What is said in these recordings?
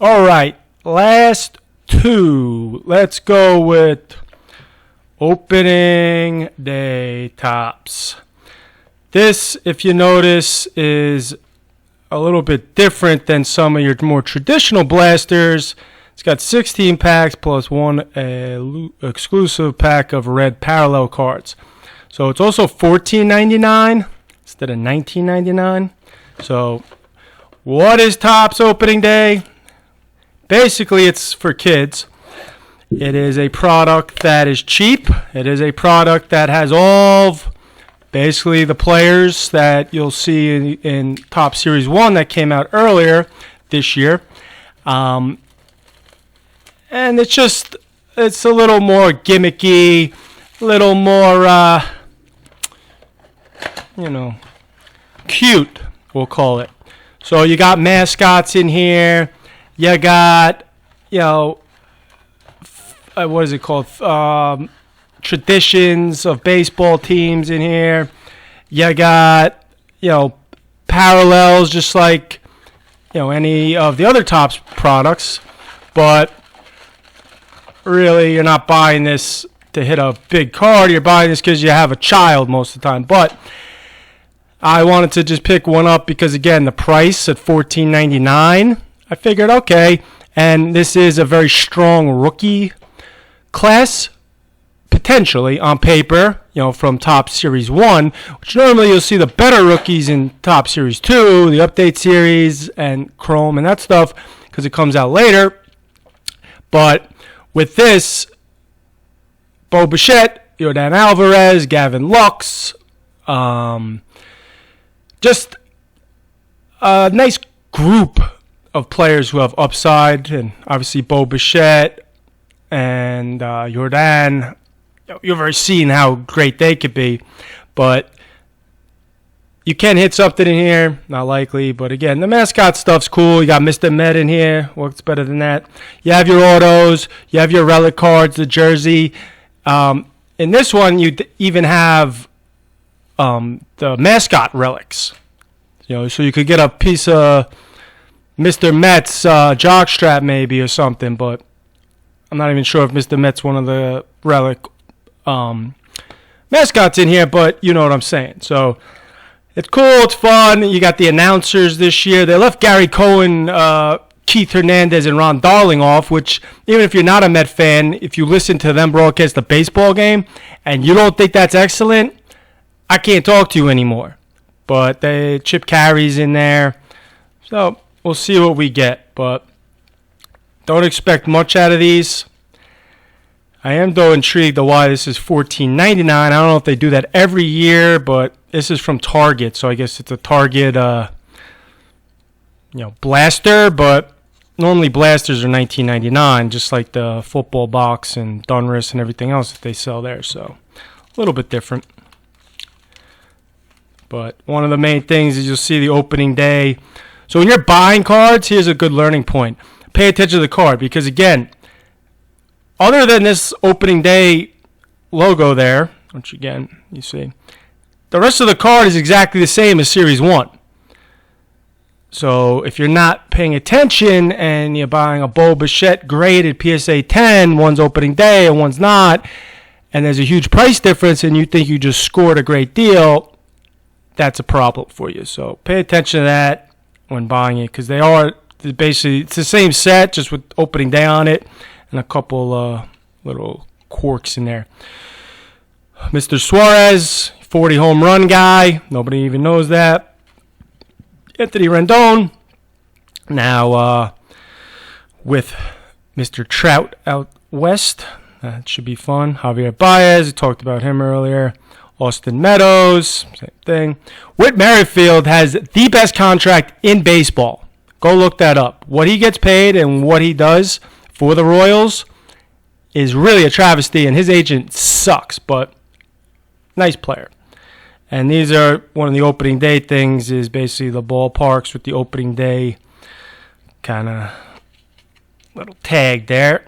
All right, last two. Let's go with opening day tops. This, if you notice, is a little bit different than some of your more traditional blasters. It's got 16 packs plus one exclusive pack of red parallel cards. So it's also $14.99 instead of $19.99. So what is Topps opening day? Basically, it's for kids. It is a product that is cheap. It is a product that has all of basically the players that you'll see in Topps Series 1 that came out earlier this year. And it's a little more gimmicky, a little more, cute, we'll call it. So you got mascots in here. You got, what is it called? Traditions of baseball teams in here. You got, parallels just like, any of the other Topps products. But really, you're not buying this to hit a big card. You're buying this because you have a child most of the time. But I wanted to just pick one up because, again, the price at $14.99, I figured, okay. And this is a very strong rookie class, potentially, on paper, from Topps Series 1, which normally you'll see the better rookies in Topps Series 2, the Update Series, and Chrome and that stuff, because it comes out later. But with this, Bo Bichette, Yordan Alvarez, Gavin Lux, just a nice group of players who have upside, and obviously Bo Bichette and Yordan, you've already seen how great they could be, but you can hit something in here, not likely, but again, the mascot stuff's cool. You got Mr. Met in here, what's better than that? You have your autos, you have your relic cards, the jersey. In this one, you even have the mascot relics, so you could get a piece of Mr. Met's jockstrap maybe or something, but I'm not even sure if Mr. Met's one of the relic mascots in here, but you know what I'm saying. So it's cool, it's fun. You got the announcers this year. They left Gary Cohen, Keith Hernandez, and Ron Darling off, which even if you're not a Met fan, if you listen to them broadcast the baseball game and you don't think that's excellent, I can't talk to you anymore. But Chip Carey's in there. So we'll see what we get, but don't expect much out of these. I am, though, intrigued to why this is $14.99. I don't know if they do that every year, but this is from Target, so I guess it's a Target, blaster. But normally blasters are $19.99, just like the football box and Donruss and everything else that they sell there. So a little bit different. But one of the main things is you'll see the opening day. So when you're buying cards, here's a good learning point. Pay attention to the card because, again, other than this opening day logo there, which, again, you see, the rest of the card is exactly the same as Series 1. So if you're not paying attention and you're buying a Bo Bichette graded PSA 10, one's opening day and one's not, and there's a huge price difference and you think you just scored a great deal, that's a problem for you. So pay attention to that when buying it because basically it's the same set just with opening day on it and a couple little quirks in there. Mr. Suarez, 40 home run guy. Nobody even knows that. Anthony Rendon. Now with Mr. Trout out west. That should be fun. Javier Baez, we talked about him earlier. Austin Meadows, same thing. Whit Merrifield has the best contract in baseball. Go look that up. What he gets paid and what he does for the Royals is really a travesty, and his agent sucks, but nice player. And these are one of the opening day things is basically the ballparks with the opening day kind of little tag there.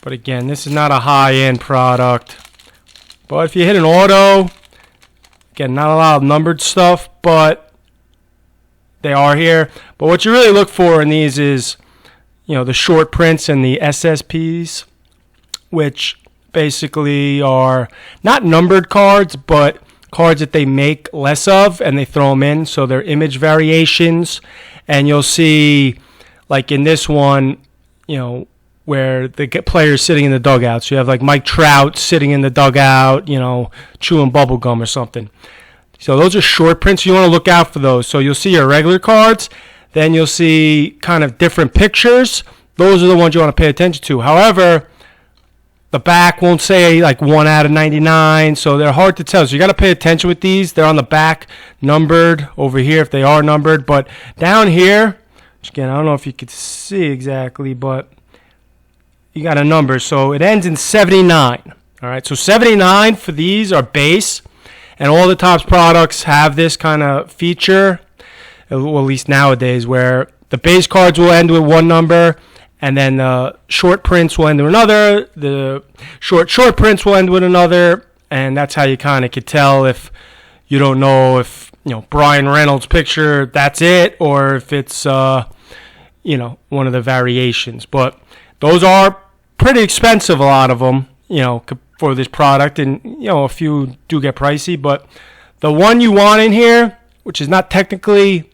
But again, this is not a high-end product. But if you hit an auto, again, not a lot of numbered stuff, but they are here. But what you really look for in these is, the short prints and the SSPs, which basically are not numbered cards, but cards that they make less of and they throw them in. So they're image variations. And you'll see, like in this one, where the player's sitting in the dugout. So you have like Mike Trout sitting in the dugout, chewing bubble gum or something. So those are short prints. You want to look out for those. So you'll see your regular cards. Then you'll see kind of different pictures. Those are the ones you want to pay attention to. However, the back won't say like 1 out of 99. So they're hard to tell. So you got to pay attention with these. They're on the back numbered over here if they are numbered. But down here, again, I don't know if you could see exactly, but you got a number. So it ends in 79. All right. So 79 for these are base. And all the Topps products have this kind of feature, well, at least nowadays, where the base cards will end with one number, and then the short prints will end with another, the short prints will end with another, and that's how you kind of could tell if you don't know if, Brian Reynolds' picture, that's it, or if it's, one of the variations. But those are pretty expensive, a lot of them, for this product, and a few do get pricey, but the one you want in here, which is not technically,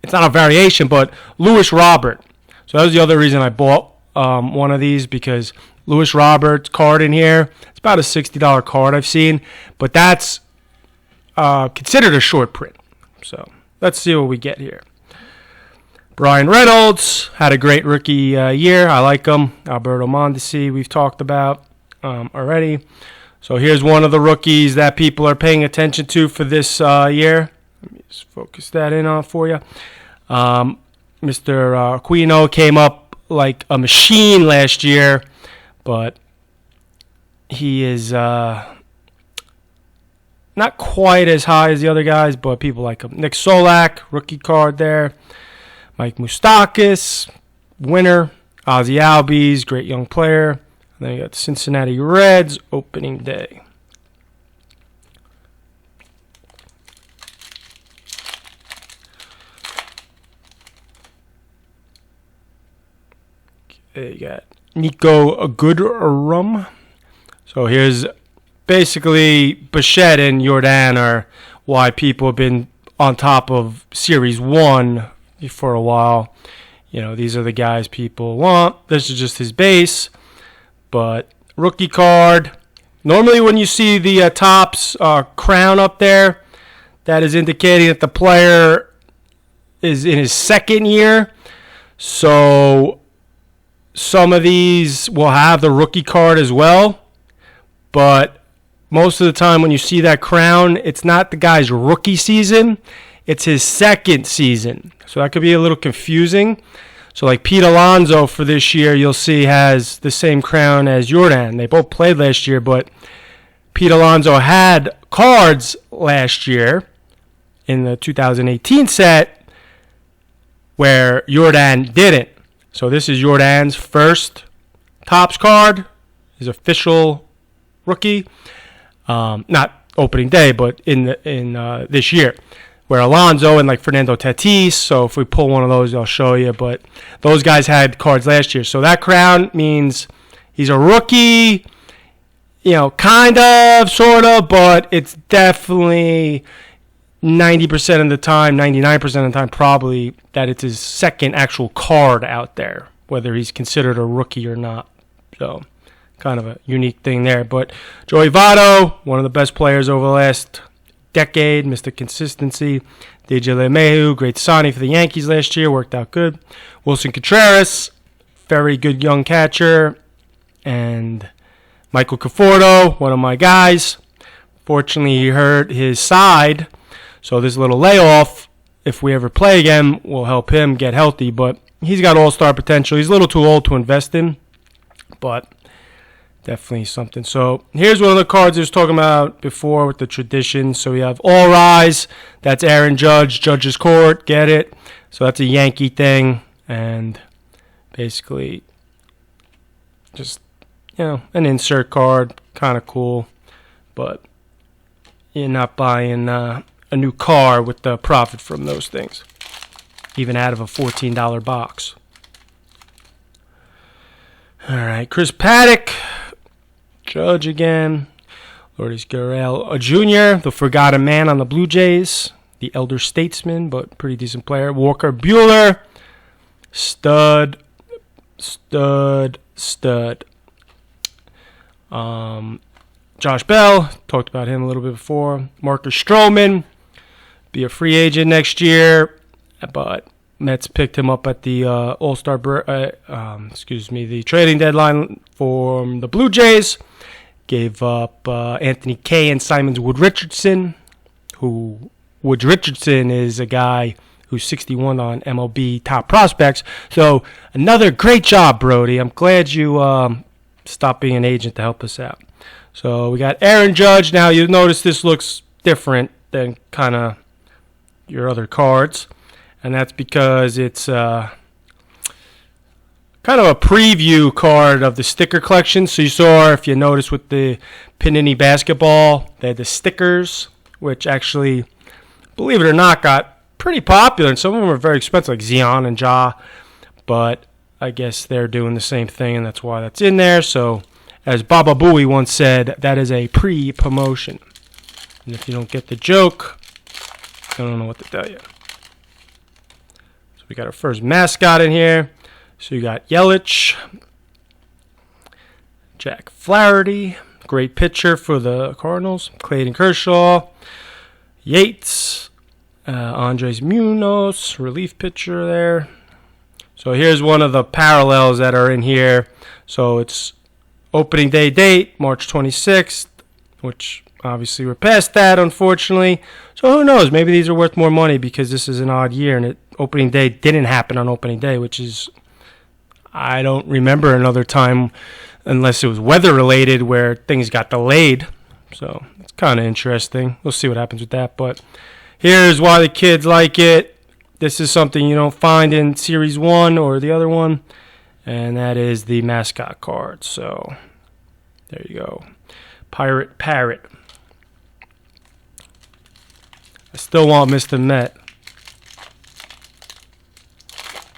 it's not a variation, but Lewis Robert. So that was the other reason I bought one of these, because Lewis Robert's card in here, it's about a $60 card I've seen, but that's considered a short print. So let's see what we get here. Brian Reynolds had a great rookie year. I like him. Alberto Mondesi we've talked about already. So here's one of the rookies that people are paying attention to for this year. Let me just focus that in on for you. Mr. Aquino came up like a machine last year, but he is not quite as high as the other guys, but people like him. Nick Solak, rookie card there. Mike Moustakas, winner. Ozzie Albies, great young player. And then you got the Cincinnati Reds, opening day. Okay, you got Nico Goodrum. So here's basically Bichette and Yordan are why people have been on top of Series 1 for a while. These are the guys people want. This is just his base. But rookie card. Normally when you see the Topps crown up there, that is indicating that the player is in his second year. So some of these will have the rookie card as well. But most of the time when you see that crown, it's not the guy's rookie season. It's his second season. So that could be a little confusing. So like Pete Alonso for this year, you'll see has the same crown as Yordan. They both played last year, but Pete Alonso had cards last year in the 2018 set where Yordan didn't. So this is Yordan's first Topps card, his official rookie. Not opening day, but in this year. Where Alonso and like Fernando Tatis, so if we pull one of those, I'll show you. But those guys had cards last year. So that crown means he's a rookie, kind of, sort of, but it's definitely 90% of the time, 99% of the time probably, that it's his second actual card out there, whether he's considered a rookie or not. So kind of a unique thing there. But Joey Votto, one of the best players over the last decade, Mr. Consistency. DJ LeMahieu, great signing for the Yankees last year, worked out good. Wilson Contreras, very good young catcher. And Michael Conforto, one of my guys. Fortunately, he hurt his side, so this little layoff, if we ever play again, will help him get healthy. But he's got all-star potential. He's a little too old to invest in, but definitely something. So here's one of the cards I was talking about before with the tradition. So we have All Rise. That's Aaron Judge, Judge's Court. Get it? So that's a Yankee thing. And basically just, an insert card. Kind of cool. But you're not buying a new car with the profit from those things. even out of a $14 box. All right, Chris Paddock, Judge again. Lourdes Gurriel Jr., the forgotten man on the Blue Jays, the elder statesman, but pretty decent player. Walker Buehler, stud. Josh Bell, talked about him a little bit before. Marcus Stroman, be a free agent next year, but Mets picked him up at the the trading deadline for the Blue Jays. Gave up Anthony Kay and Simons Wood-Richardson, who Wood-Richardson is a guy who's 61 on MLB Top Prospects. So another great job, Brody. I'm glad you stopped being an agent to help us out. So we got Aaron Judge. Now you'll notice this looks different than kind of your other cards. And that's because it's kind of a preview card of the sticker collection. So you saw, if you notice with the Panini basketball, they had the stickers, which actually, believe it or not, got pretty popular. And some of them are very expensive, like Zion and Ja. But I guess they're doing the same thing, and that's why that's in there. So, as Baba Booey once said, that is a pre-promotion. And if you don't get the joke, I don't know what to tell you. So we got our first mascot in here. So you got Yelich, Jack Flaherty, great pitcher for the Cardinals, Clayton Kershaw, Yates, Andres Munoz, relief pitcher there. So here's one of the parallels that are in here. So it's opening day date, March 26th, which obviously we're past that, unfortunately. So who knows? Maybe these are worth more money because this is an odd year and opening day didn't happen on opening day, which is, I don't remember another time, unless it was weather related, where things got delayed. So it's kind of interesting. We'll see what happens with that. But here's why the kids like it. This is something you don't find in Series 1 or the other one, and that is the mascot card. So there you go. Pirate Parrot. I still want Mr. Met.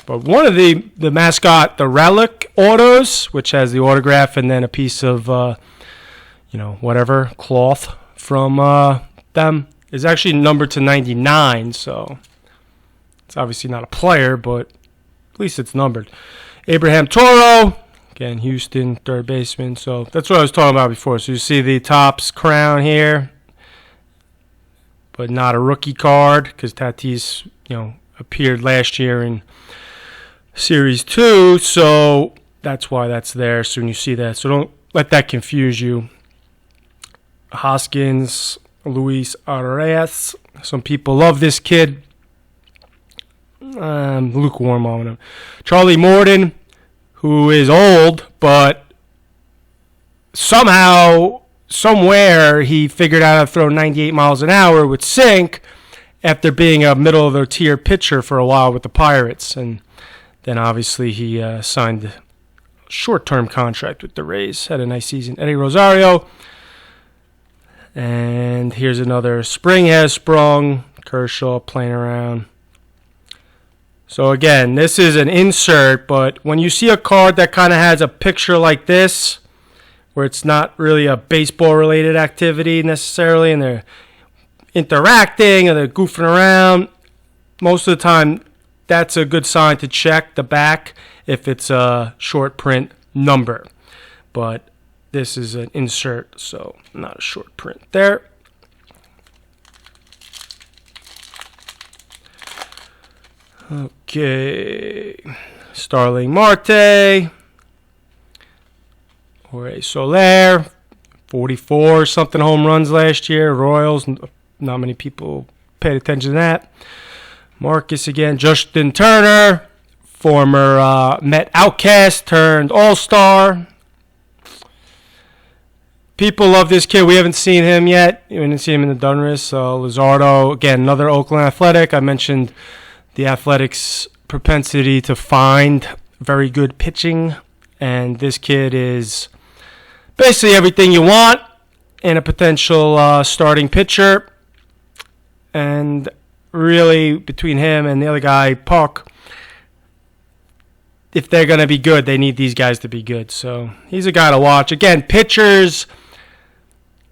But one of the mascot, the Relic autos, which has the autograph and then a piece of, whatever, cloth from them, is actually numbered to 99. So it's obviously not a player, but at least it's numbered. Abraham Toro, again, Houston, third baseman. So that's what I was talking about before. So you see the Topps crown here, but not a rookie card because Tatis, appeared last year in Series 2, so that's why that's there. So when you see that, so don't let that confuse you. Hoskins, Luis Arias. Some people love this kid. Lukewarm on him. Charlie Morton, who is old, but somehow, somewhere, he figured out how to throw 98 miles an hour with sink after being a middle-of-the-tier pitcher for a while with the Pirates. And then obviously he signed a short-term contract with the Rays. Had a nice season. Eddie Rosario. And here's another Spring Has Sprung. Kershaw playing around. So again, this is an insert, but when you see a card that kind of has a picture like this, where it's not really a baseball-related activity necessarily, and they're interacting or they're goofing around, most of the time, that's a good sign to check the back if it's a short print number. But this is an insert, so not a short print there. Okay. Starling Marte. Jorge Soler. 44 something home runs last year. Royals. Not many people paid attention to that. Marcus again. Justin Turner, former Met outcast turned all-star. People love this kid. We haven't seen him yet. We didn't see him in the Donruss. Luzardo, again, another Oakland Athletic. I mentioned the Athletics' propensity to find very good pitching. And this kid is basically everything you want in a potential starting pitcher. And really, between him and the other guy, Puck, if they're going to be good, they need these guys to be good. So he's a guy to watch. Again, pitchers,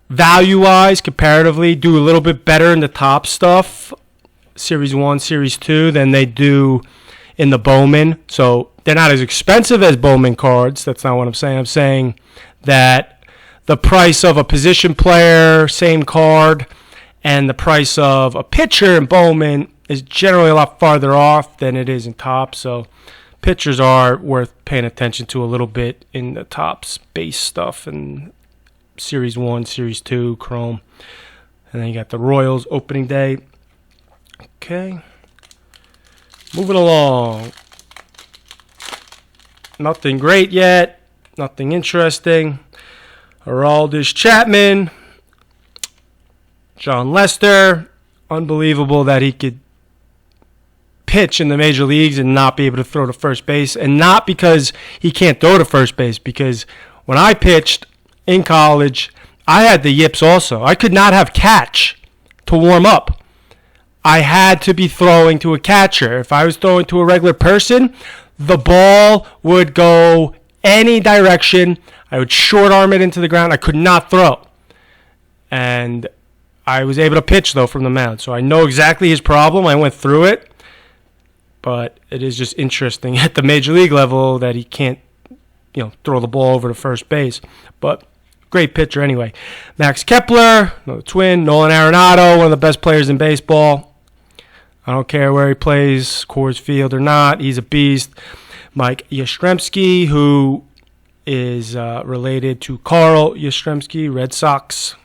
value-wise, comparatively, do a little bit better in the top stuff, Series 1, Series 2, than they do in the Bowman. So they're not as expensive as Bowman cards. That's not what I'm saying. I'm saying that the price of a position player, same card, and the price of a pitcher in Bowman is generally a lot farther off than it is in top. So pitchers are worth paying attention to a little bit in the Topps base stuff and Series 1, Series 2, Chrome. And then you got the Royals opening day. Okay. Moving along. Nothing great yet. Nothing interesting. Aroldis Chapman. John Lester. Unbelievable that he could pitch in the major leagues and not be able to throw to first base. And not because he can't throw to first base. Because when I pitched in college, I had the yips also. I could not have catch to warm up. I had to be throwing to a catcher. If I was throwing to a regular person, the ball would go any direction. I would short arm it into the ground. I could not throw. And I was able to pitch, though, from the mound. So I know exactly his problem. I went through it. But it is just interesting at the major league level that he can't, throw the ball over to first base. But great pitcher anyway. Max Kepler, another Twin. Nolan Arenado, one of the best players in baseball. I don't care where he plays, Coors Field or not. He's a beast. Mike Yastrzemski, who is related to Carl Yastrzemski, Red Sox.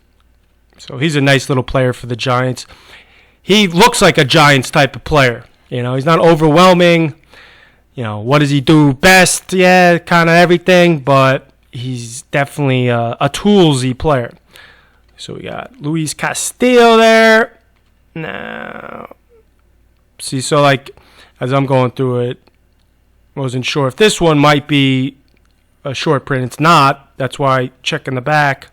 So he's a nice little player for the Giants. He looks like a Giants type of player. He's not overwhelming. What does he do best? Yeah, kind of everything. But he's definitely a toolsy player. So we got Luis Castillo there. Now, see, so as I'm going through it, I wasn't sure if this one might be a short print. It's not. That's why I check in the back.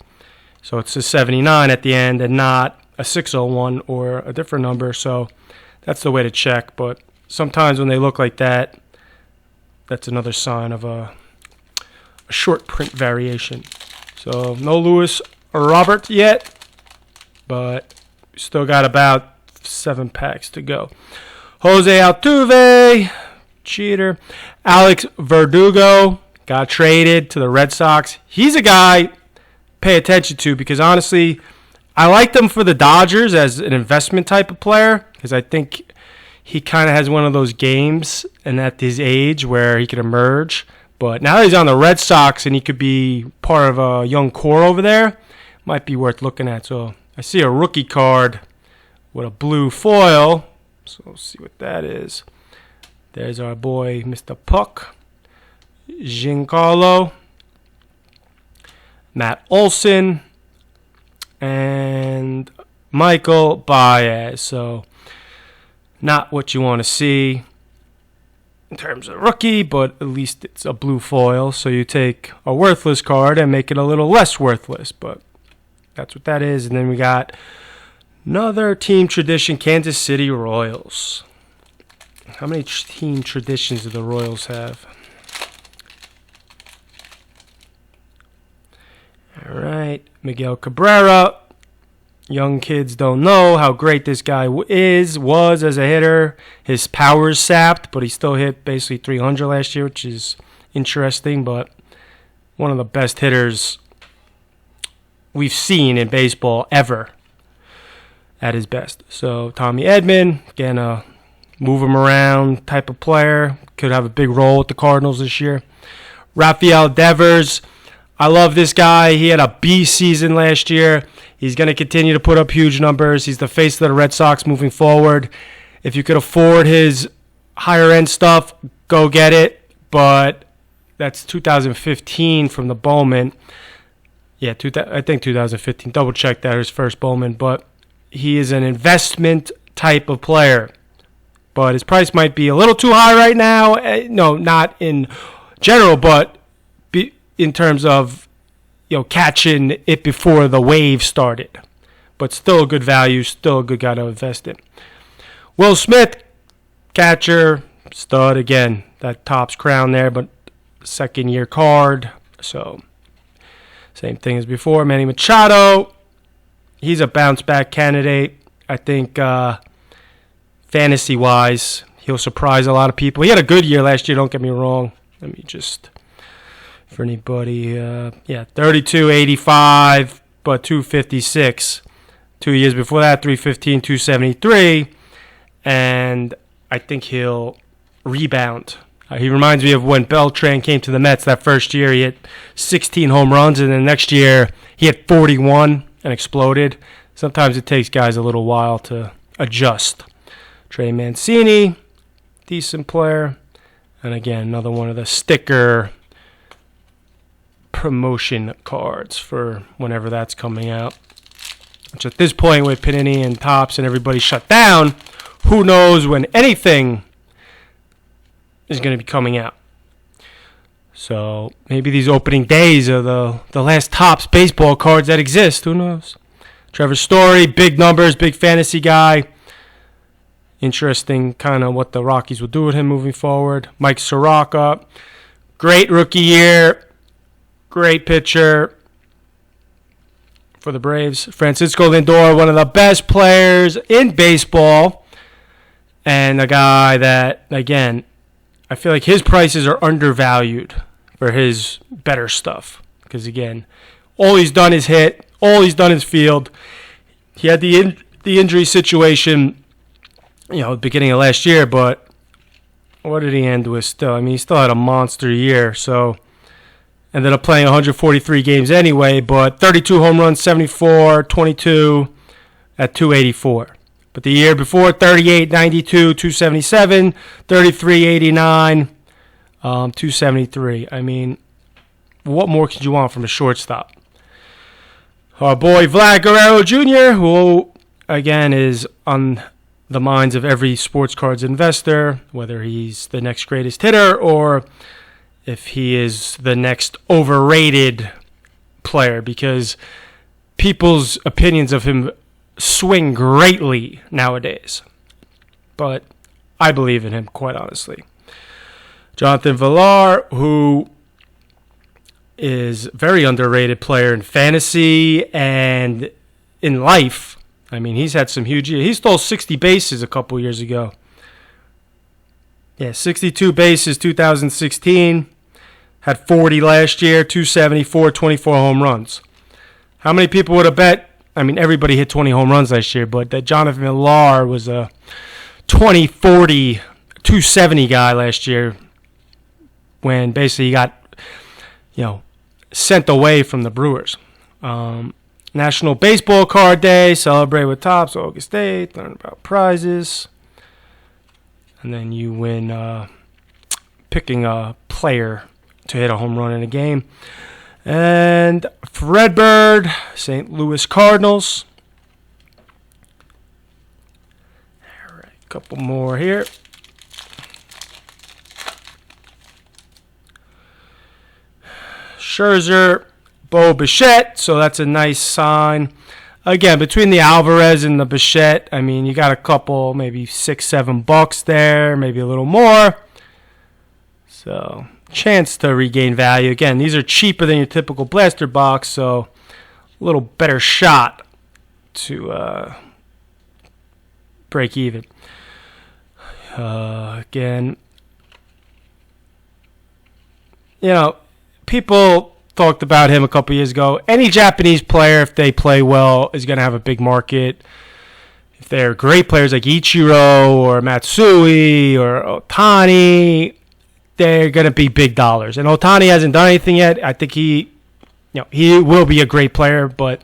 So it's a 79 at the end and not a 601 or a different number. So that's the way to check. But sometimes when they look like that, that's another sign of a short print variation. So no Lewis or Robert yet, but still got about 7 packs to go. Jose Altuve, cheater. Alex Verdugo got traded to the Red Sox. He's a guy pay attention to because honestly, I liked him for the Dodgers as an investment type of player because I think he kind of has one of those games and at his age where he could emerge. But now that he's on the Red Sox and he could be part of a young core over there, might be worth looking at. So I see a rookie card with a blue foil. So we'll see what that is. There's our boy, Mr. Puck. Giancarlo. Matt Olson. And Michael Baez. So not what you want to see in terms of rookie, but at least it's a blue foil. So you take a worthless card and make it a little less worthless. But that's what that is. And then we got another team tradition, Kansas City Royals. How many team traditions do the Royals have? All right, Miguel Cabrera. Young kids don't know how great this guy was as a hitter. His power's sapped, but he still hit basically 300 last year, which is interesting. But one of the best hitters we've seen in baseball ever at his best. So Tommy Edman, again, a move him around type of player. Could have a big role with the Cardinals this year. Rafael Devers. I love this guy. He had a B season last year. He's going to continue to put up huge numbers. He's the face of the Red Sox moving forward. If you could afford his higher-end stuff, go get it. But that's 2015 from the Bowman. Yeah, I think 2015. Double-check that, his first Bowman. But he is an investment type of player. But his price might be a little too high right now. No, not in general, but in terms of catching it before the wave started. But still a good value, still a good guy to invest in. Will Smith, catcher, stud again. That Topps crown there, but second-year card. So, same thing as before. Manny Machado, he's a bounce-back candidate. I think fantasy-wise, he'll surprise a lot of people. He had a good year last year, don't get me wrong. Let me just, for anybody, 32, 85, but 256. 2 years before that, 315, 273. And I think he'll rebound. He reminds me of when Beltran came to the Mets that first year. He hit 16 home runs, and then next year he hit 41 and exploded. Sometimes it takes guys a little while to adjust. Trey Mancini, decent player. And again, another one of the sticker promotion cards for whenever that's coming out. Which at this point, with Panini and Topps and everybody shut down, who knows when anything is going to be coming out. So maybe these opening days are the last Topps baseball cards that exist. Who knows? Trevor Story, big numbers, big fantasy guy. Interesting kind of what the Rockies will do with him moving forward. Mike Soroka, great rookie year, great pitcher for the Braves. Francisco Lindor, one of the best players in baseball, and a guy that, again, I feel like his prices are undervalued for his better stuff. Because, again, all he's done is hit. All he's done is field. He had the injury situation, beginning of last year. But what did he end with still? I mean, he still had a monster year. So, ended up playing 143 games anyway. But 32 home runs, 74, 22 at 284. But the year before, 38, 92, 277, 33, 89, 273. I mean, what more could you want from a shortstop? Our boy Vlad Guerrero Jr., who, again, is on the minds of every sports cards investor, whether he's the next greatest hitter or if he is the next overrated player, because people's opinions of him swing greatly nowadays. But I believe in him, quite honestly. Jonathan Villar, who is a very underrated player in fantasy and in life. I mean, he's had some huge years. He stole 60 bases a couple years ago. Yeah, 62 bases 2016. Had 40 last year, 274, 24 home runs. How many people would have bet? I mean, everybody hit 20 home runs last year, but that Jonathan Villar was a 20, 40, 270 guy last year when basically he got, sent away from the Brewers. National Baseball Card Day, celebrate with Topps, August 8th, learn about prizes. And then you win picking a player to hit a home run in a game. And Fredbird, St. Louis Cardinals. All right, a couple more here. Scherzer, Bo Bichette, so that's a nice sign. Again, between the Alvarez and the Bichette, I mean, you got a couple, maybe $6-7 there, maybe a little more. So, chance to regain value. Again, these are cheaper than your typical blaster box, so a little better shot to break even. Again, people talked about him a couple years ago. Any Japanese player, if they play well, is going to have a big market. If they're great players like Ichiro or Matsui or Ohtani, they're going to be big dollars. And Ohtani hasn't done anything yet. I think he will be a great player, but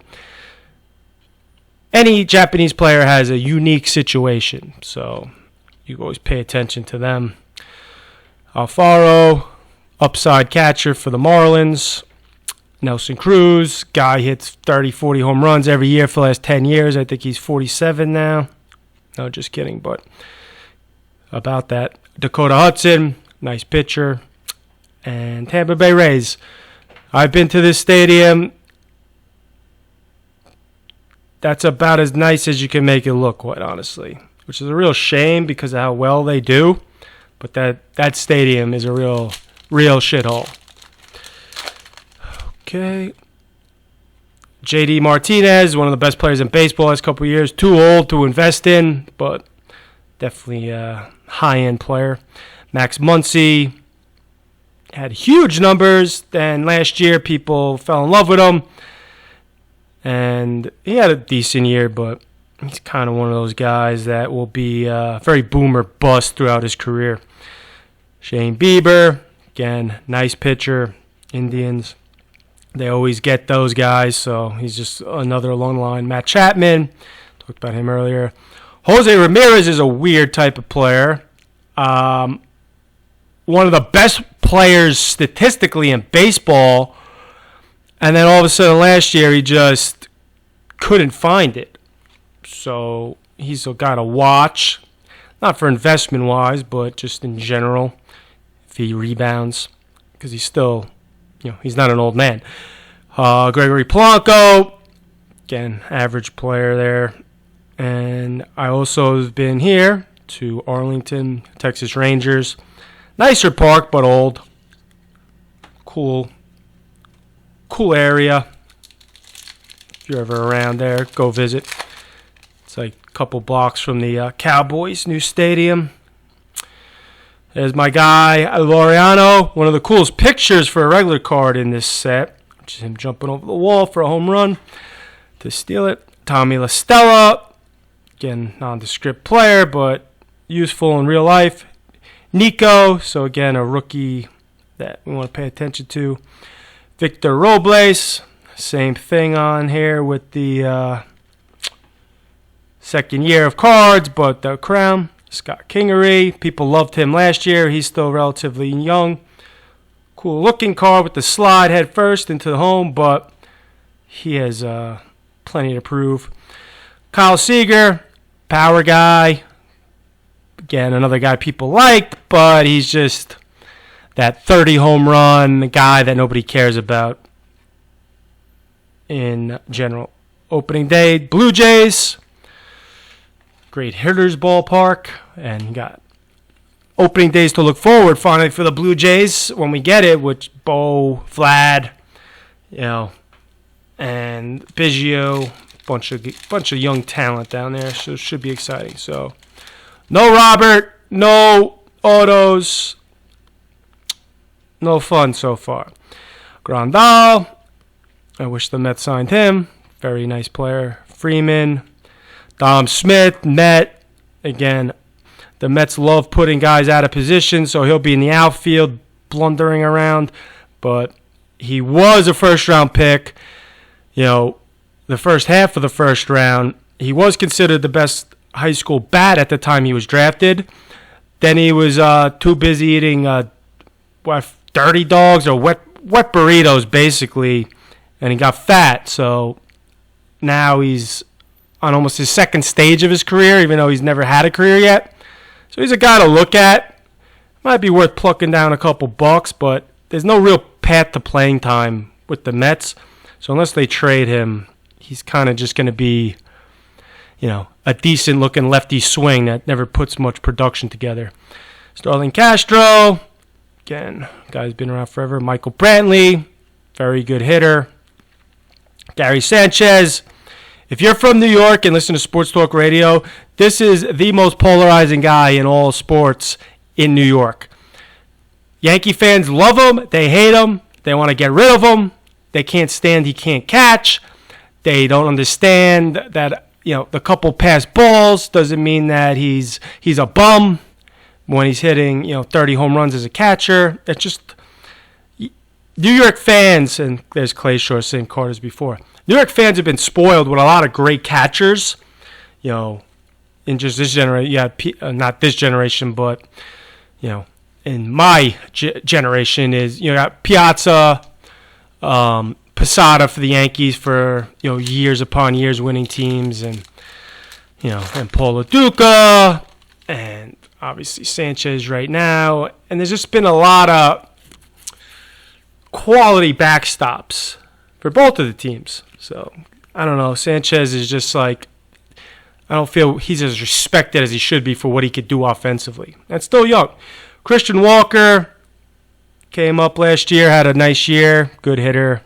any Japanese player has a unique situation. So you always pay attention to them. Alfaro, upside catcher for the Marlins. Nelson Cruz, guy hits 30, 40 home runs every year for the last 10 years. I think he's 47 now. No, just kidding, but about that. Dakota Hudson, nice pitcher. And Tampa Bay Rays. I've been to this stadium. That's about as nice as you can make it look, quite honestly. which is a real shame because of how well they do. But that stadium is a real shithole. Okay. J.D. Martinez, one of the best players in baseball last couple of years. Too old to invest in, but definitely a high-end player. Max Muncy had huge numbers. Then last year, people fell in love with him. And he had a decent year, but he's kind of one of those guys that will be very boom or bust throughout his career. Shane Bieber, again, nice pitcher. Indians, they always get those guys, so he's just another along the line. Matt Chapman, talked about him earlier. Jose Ramirez is a weird type of player. One of the best players statistically in baseball, and then all of a sudden last year he just couldn't find it. So he's got to watch, not for investment-wise, but just in general, if he rebounds, because he's still, he's not an old man. Gregory Polanco, again, average player there. And I also have been here to Arlington, Texas Rangers. Nicer park, but old. Cool area. If you're ever around there, go visit. It's like a couple blocks from the Cowboys' new stadium. There's my guy, Laureano. One of the coolest pictures for a regular card in this set, which is him jumping over the wall for a home run to steal it. Tommy La Stella, again, nondescript player, but useful in real life. Nico, so again, a rookie that we want to pay attention to. Victor Robles, same thing on here with the second year of cards, but the crown. Scott Kingery, people loved him last year. He's still relatively young. Cool looking card with the slide head first into the home, but he has plenty to prove. Kyle Seager, power guy. Again, another guy people liked, but he's just that 30 home run guy that nobody cares about in general. Opening day, Blue Jays. Great hitters ballpark, and you got opening days to look forward finally for the Blue Jays when we get it, which Bo, Vlad, and Biggio, bunch of young talent down there, so it should be exciting. So no Robert, no autos, no fun so far. Grandal, I wish the Mets signed him. Very nice player. Freeman. Dom Smith, Met. Again, the Mets love putting guys out of position, so he'll be in the outfield blundering around. But he was a first-round pick. The first half of the first round, he was considered the best high school bat at the time he was drafted. Then he was too busy eating dirty dogs or wet burritos, basically, and he got fat. So now he's on almost his second stage of his career, even though he's never had a career yet. So he's a guy to look at. Might be worth plucking down a couple bucks, but there's no real path to playing time with the Mets. So unless they trade him, he's kind of just going to be, a decent-looking lefty swing that never puts much production together. Starlin Castro, again, guy's been around forever. Michael Brantley, very good hitter. Gary Sanchez. If you're from New York and listen to Sports Talk Radio, this is the most polarizing guy in all sports in New York. Yankee fans love him. They hate him. They want to get rid of him. They can't stand he can't catch. They don't understand that, the couple passed balls doesn't mean that he's a bum when he's hitting, 30 home runs as a catcher. It's just New York fans, and there's Clay Shaw, same card as before. New York fans have been spoiled with a lot of great catchers, in just this generation. Yeah, not this generation, but, in my generation is, you got Piazza, Posada for the Yankees for, years upon years winning teams, and, and Paul Lo Duca, and obviously Sanchez right now. And there's just been a lot of quality backstops for both of the teams. So, I don't know. Sanchez is just like, I don't feel he's as respected as he should be for what he could do offensively. And still young. Christian Walker came up last year, had a nice year, good hitter.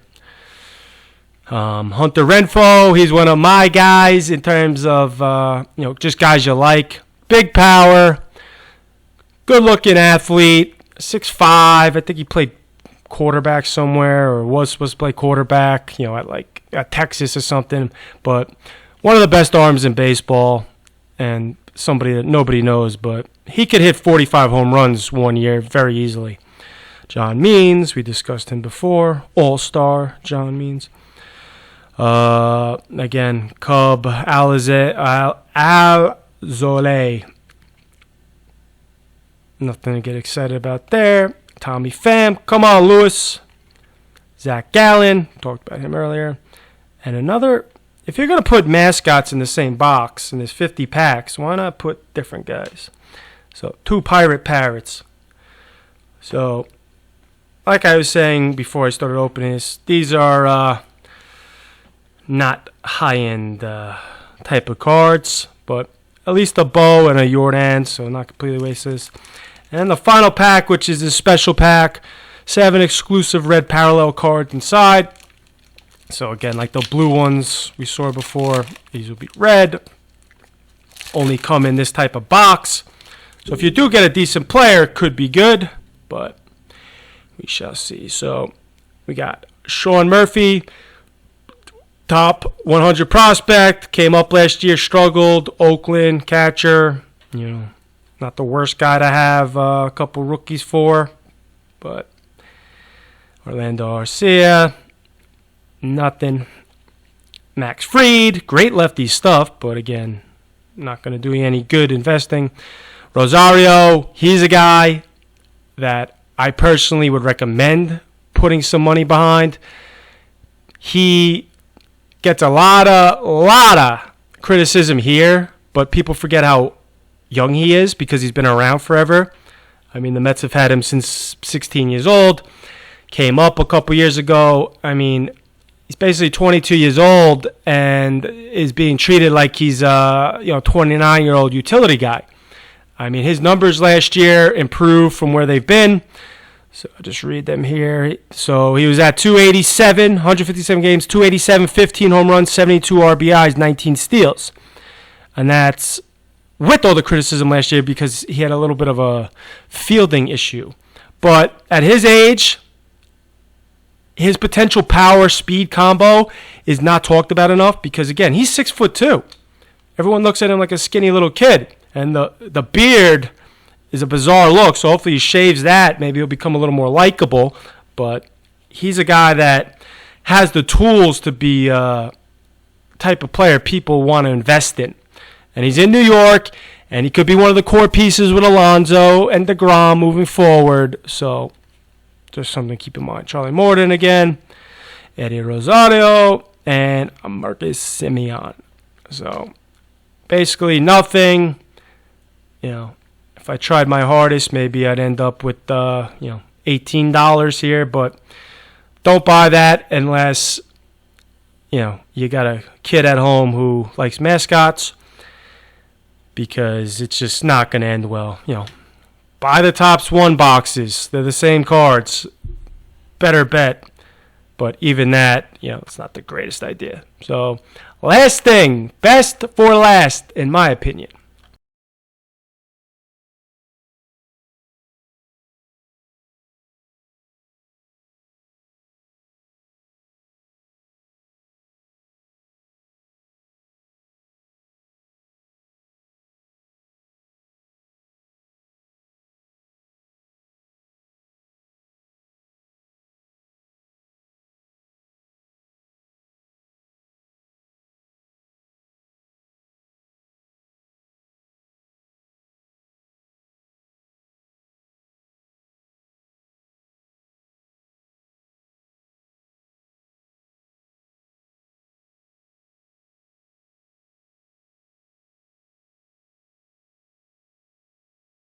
Hunter Renfroe, he's one of my guys in terms of just guys you like. Big power, good-looking athlete, 6'5". I think he played quarterback somewhere or was supposed to play quarterback, at Texas or something. But one of the best arms in baseball and somebody that nobody knows, but he could hit 45 home runs one year very easily. John Means, we discussed him before, all-star John Means. Again, Cub, Alzolay. Nothing to get excited about there. Tommy Pham, come on, Lewis. Zach Gallen, talked about him earlier. And another, if you're going to put mascots in the same box, and there's 50 packs, why not put different guys? So, 2 Pirate Parrots. So, like I was saying before I started opening this, these are not high-end type of cards, but at least a bow and a Yordan, so not completely wasteless. And the final pack, which is a special pack, 7 exclusive red parallel cards inside. So again, like the blue ones we saw before, these will be red. Only come in this type of box. So if you do get a decent player, it could be good, but we shall see. So we got Sean Murphy, top 100 prospect, came up last year, struggled, Oakland catcher, not the worst guy to have a couple rookies for, but Orlando Arcia, nothing. Max Fried, great lefty stuff, but again, not going to do you any good investing. Rosario, he's a guy that I personally would recommend putting some money behind. He gets a lot of criticism here, but people forget how young he is because he's been around forever. I mean, the Mets have had him since 16 years old. Came up a couple years ago. I mean, he's basically 22 years old and is being treated like he's a 29-year-old utility guy. I mean, his numbers last year improved from where they've been. So I'll just read them here. So he was at 287, 157 games, 287, 15 home runs, 72 RBIs, 19 steals. And that's with all the criticism last year because he had a little bit of a fielding issue. But at his age, his potential power-speed combo is not talked about enough because, again, he's 6'2". Everyone looks at him like a skinny little kid. And the beard is a bizarre look, so hopefully he shaves that. Maybe he'll become a little more likable. But he's a guy that has the tools to be a type of player people want to invest in. And he's in New York, and he could be one of the core pieces with Alonso and DeGrom moving forward. So just something to keep in mind. Charlie Morton again, Eddie Rosario, and Marcus Semien. So basically nothing. If I tried my hardest, maybe I'd end up with $18 here, but don't buy that unless you got a kid at home who likes mascots, because it's just not going to end well. Buy the Topps 1 boxes. They're the same cards. Better bet. But even that, it's not the greatest idea. So, last thing, best for last, in my opinion.